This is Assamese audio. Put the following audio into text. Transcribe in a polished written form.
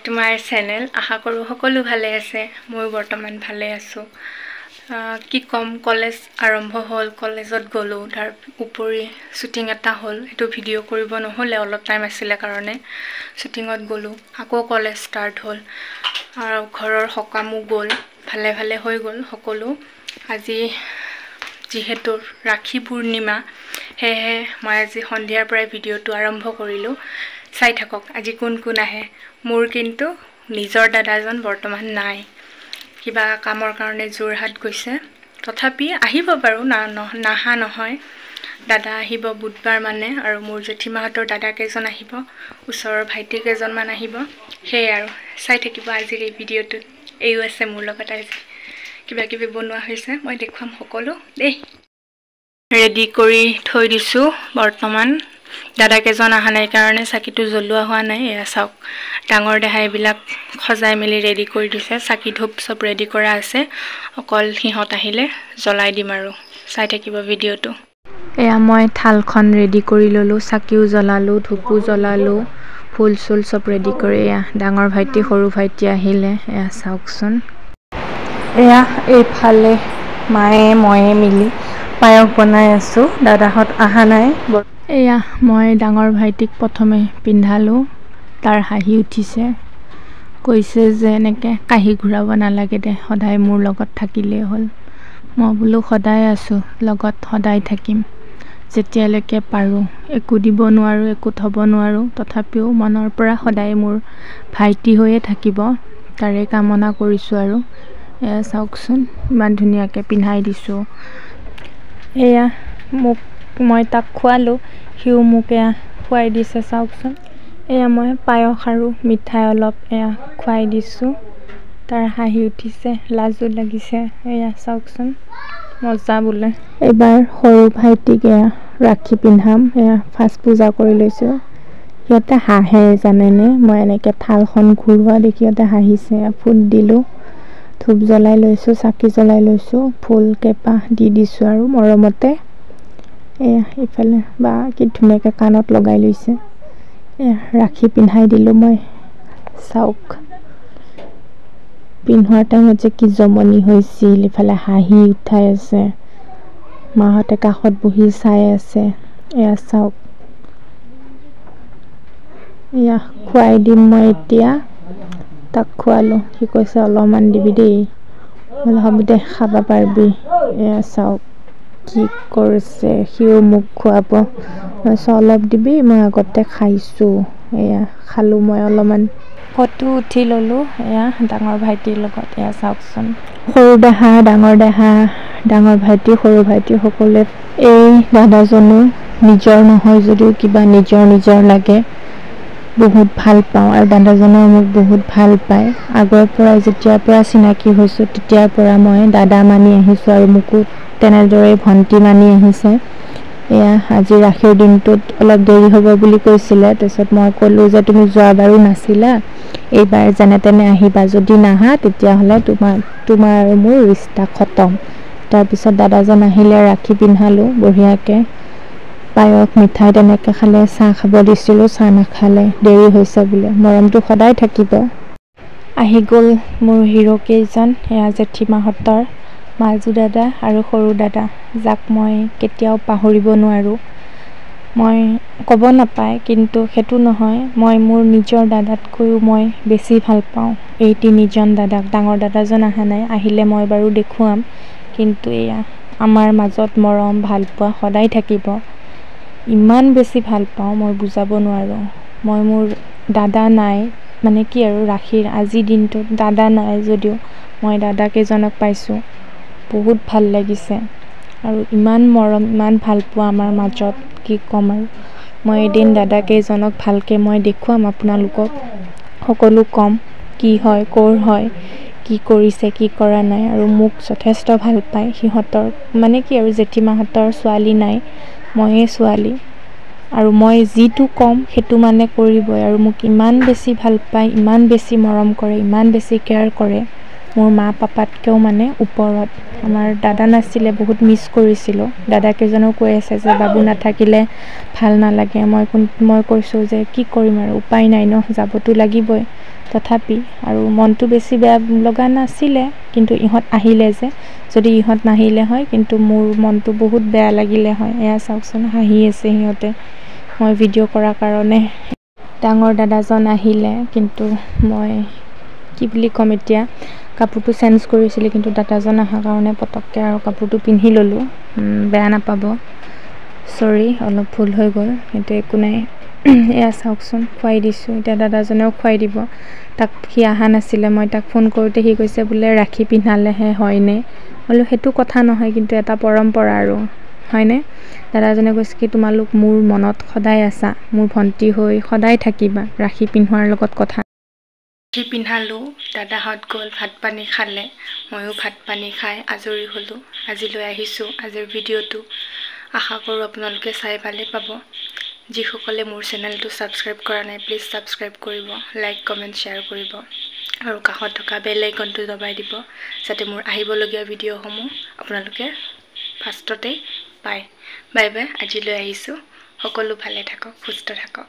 to my channel. আশা কৰো সকলো ভালে আছে মই বৰ্তমান ভালে আছো কি কম কলেজ আৰম্ভ হল কলেজত গলো তাৰ উপৰি শুটিং এটা হল এটো ভিডিও কৰিব নহলে অলপ টাইম আছিল কাৰণে শুটিংত গলো আকৌ কলেজ ষ্টাৰ্ট হল আৰু ঘৰৰ হকামু গল ভালে ভালে হৈ গল সকলো আজি যিহেতু ৰাখি পূৰ্ণিমা হে মই আজি সন্ধিয়াৰ পৰা ভিডিওটো আৰম্ভ কৰিলো চাই থাকক আজি কোন কোন আহে মোৰ কিন্তু নিজৰ দাদাজন বৰ্তমান নাই কিবা কামৰ কাৰণে জোৰহাট গৈছে তথাপি আহিব পাৰো নাহা নহয় দাদা আহিব বুধবাৰ মানে আৰু মোৰ জেঠিমাহতৰ দাদা কেজন আহিব ওচৰৰ ভাইটি কেজন মান আহিব হে আৰু চাই থাকিব আজিৰ এই ভিডিওটো এইও আছে মোৰ লগত আজি কিবা কিবি বনোৱা হৈছে মই দেখুৱাম সকলো দেই ৰেডি কৰি থৈ দিছো বৰ্তমান দাদা কেজন আহা নাই কাৰণে চাকিটো জ্বলোৱা হোৱা নাই এয়া চাওক ডাঙৰ দেহাই বিলাক খজাই মেলি ৰেডি কৰি দিছে চাকি ধূপ সব ৰেডি কৰা আছে অকল হিহত আহিলে জ্বলাই দিম আৰু চাই থাকিব ভিডিওটো এয়া মই থালখন ৰেডি কৰি ললো চাকিও জ্বলালো ধূপও জ্বলালো ফুল চুল সব ৰেডি কৰি এয়া ডাঙৰ ভাইটি সৰু ভাইটি আহিলে এয়া চাওকচোন এয়া এইফালে মায়ে ময়ে মিলি পায়স বনাই আছো দাদাহত আহা নাই এয়া মই ডাঙৰ ভাইটিক প্ৰথমে পিন্ধালো তাৰ হাঁহি উঠিছে কৈছে যে এনেকে কাহি ঘুৰাব নালাগে দে সদায় মোৰ লগত থাকিলে হ'ল মই বলো সদায় আছো লগত সদায় থাকিম যেতিয়ালৈকে পাৰো একো দিব নোৱাৰো একো থব নোৱাৰো তথাপিও মনৰ পৰা সদায় মোৰ ভাইটি হৈয়ে থাকিব তাৰে কামনা কৰিছো আৰু এয়া চাওকচোন ইমান ধুনীয়াকে পিন্ধাই দিছো এয়া মোক মই তাক খোৱালো হিউ মোক এয়া খুৱাই দিছে চাওকচোন এয়া মই পায়স আৰু মিঠাই অলপ এয়া খুৱাই দিছো তাৰ হাঁহি উঠিছে লাজু লাগিছে এয়া চাওকচোন মজা বোলে এবাৰ সৰু ভাইটিক এয়া ৰাখি পিন্ধাম এয়া ফাষ্ট পূজা কৰি লৈছো সিহঁতে হাঁহে জানেনে মই এনেকে থালখন ঘূৰোৱা দেখি সিহঁতে হাঁহিছে ফুল দিলো ধূপ জ্বলাই লৈছো চাকি জ্বলাই লৈছো ফুল কেপা দি দিছো আৰু মৰমতে এয়া ইফালে বা কি ধুনীয়াকে কাণত লগাই লৈছে এয়া ৰাখি পিন্ধাই দিলো মই চাওক পিন্ধাৰ টাইমত যে কি জমনি হৈছিল ইফালে হাঁহি উঠাই আছে মাহতে কাষত বহি চাই আছে এয়া চাওক এয়া খুৱাই দিম মই এতিয়া তাক খুৱালো সি কৈছে অলপমান দিবি দেই মই হ'ব দে খাবা পাৰবি এয়া চাওক কি কৰিছে সিও মোক খুৱাব মই অলপ দিবি মই আগতে খাইছো এয়া খালো মই অলপমান ফটো উঠি ললো এয়া ডাঙৰ ভাইটিৰ লগত এয়া চাওকচোন সৰু দেহা ডাঙৰ ভাইটি সৰু ভাইটি সকলে এই দাদাজনো নিজৰ নহয় যদিও কিবা নিজৰ লাগে বহুত ভাল পাওঁ আৰু দাদাজনে মোক বহুত ভাল পায় আগৰ পৰা যেতিয়াৰ পৰা চিনাকি হৈছো তেতিয়াৰ পৰা মই দাদা মানি আহিছো আৰু মোকো তেনেদৰে ভন্টি মানি আহিছে এয়া আজি ৰাখিৰ দিনটোত অলপ দেৰি হ'ব বুলি কৈছিলে তাৰপিছত মই ক'লো যে তুমি যোৱাবাৰো নাছিলা এইবাৰ যেনে তেনে আহিবা যদি নাহা তেতিয়া হলে তোমাৰ আৰু মোৰ ৰিষ্টা খতম তাৰপিছত দাদাজন আহিলে ৰাখি পিন্ধালো বঢ়িয়াকে পায়স মিঠাই তেনেকে খালে চাহ খাব দিছিলো চাহ নাখালে দেৰি হৈছে বোলে মৰমটো সদায় থাকিব আহি গ'ল মোৰ হিৰো কেইজন এয়া জেঠিমাহতৰ মাজু দাদা আৰু সৰু দাদা যাক মই কেতিয়াও পাহৰিব নোৱাৰো মই ক'ব নাপায় কিন্তু হেতু নহয় মই মোৰ নিজৰ দাদাতকৈও মই বেছি ভাল পাওঁ এই তিনিজন দাদাক ডাঙৰ দাদাজন আহা নাই আহিলে মই বাৰু দেখুৱাম কিন্তু এয়া আমাৰ মাজত মৰম ভাল পোৱা সদায় থাকিব ইমান বেছি ভাল পাওঁ মই বুজাব নোৱাৰো মই মোৰ দাদা নাই মানে কি আৰু ৰাখিৰ আজি দিনটোত দাদা নাই যদিও মই দাদা কেজনক পাইছো বহুত ভাল লাগিছে আৰু ইমান মৰম ইমান ভাল পোৱা আমাৰ মাজত কি কম আৰু মই এদিন দাদা কেজনক ভালকে মই দেখুৱাম আপোনালোকক সকলো কম কি হয় কৰ হয় কি কৰিছে কি কৰা নাই আৰু মোক যথেষ্ট ভাল পায় সিহঁতৰ মানে কি আৰু জেঠিমাহতৰ ছোৱালী নাই ময়ে ছোৱালী আৰু মই যিটো কম সেইটো মানে কৰিবই আৰু মোক ইমান বেছি ভাল পায় ইমান বেছি মৰম কৰে ইমান বেছি কেয়াৰ কৰে মোৰ মা পাপাতকৈও মানে ওপৰত। আমাৰ দাদা নাছিলে, বহুত মিছ কৰিছিলোঁ। দাদাকেইজনেও কৈ আছে যে বাবু নাথাকিলে ভাল নালাগে। মই কৈছোঁ যে কি কৰিম আৰু, উপায় নাই ন, যাবতো লাগিবই। তথাপি আৰু মনটো বেছি বেয়া লগা নাছিলে, কিন্তু ইহঁত আহিলে যে, যদি ইহঁত নাহিলে হয় কিন্তু মোৰ মনটো বহুত বেয়া লাগিলে হয়। এয়া চাওকচোন, হাঁহি আছে সিহঁতে মই ভিডিঅ' কৰাৰ কাৰণে। ডাঙৰ দাদাজন আহিলে, কিন্তু মই কি বুলি ক'ম এতিয়া, কাপোৰটো চেঞ্জ কৰিছিলোঁ, কিন্তু দাদাজন অহাৰ কাৰণে পটককৈ আৰু কাপোৰটো পিন্ধি ল'লোঁ। বেয়া নাপাব, চৰি, অলপ ভুল হৈ গ'ল, কিন্তু একো নাই। এয়া চাওকচোন, খুৱাই দিছোঁ। এতিয়া দাদাজনেও খুৱাই দিব। সি অহা নাছিলে, মই তাক ফোন কৰোঁতে সি কৈছে বোলে ৰাখি পিন্ধালেহে হয়নে। বোলো সেইটো কথা নহয়, কিন্তু এটা পৰম্পৰা আৰু, হয়নে। দাদাজনে কৈছে কি তোমালোক মোৰ মনত সদায় আছা, মোৰ ভণ্টি হৈ সদায় থাকিবা, ৰাখি পিন্ধোৱাৰ লগত কথা। ৰাখি পিন্ধালোঁ, দাদাহঁত গ'ল, ভাত পানী খালে, ময়ো ভাত পানী খাই আজৰি হ'লোঁ। আজিলৈ আহিছোঁ। আজিৰ ভিডিঅ'টো আশা কৰোঁ আপোনালোকে চাই ভালেই পাব। যিসকলে মোৰ চেনেলটো ছাবস্ক্ৰাইব কৰা নাই, প্লিজ ছাবস্ক্ৰাইব কৰিব, লাইক কমেণ্ট শ্বেয়াৰ কৰিব, আৰু কাষত থকা বেল আইকনটো দবাই দিব, যাতে মোৰ আহিবলগীয়া ভিডিঅ'সমূহ আপোনালোকে ফাৰ্ষ্টতেই পায়। বাই বাই, আজিলৈ আহিছোঁ। সকলো ভালে থাকক, সুস্থ থাকক।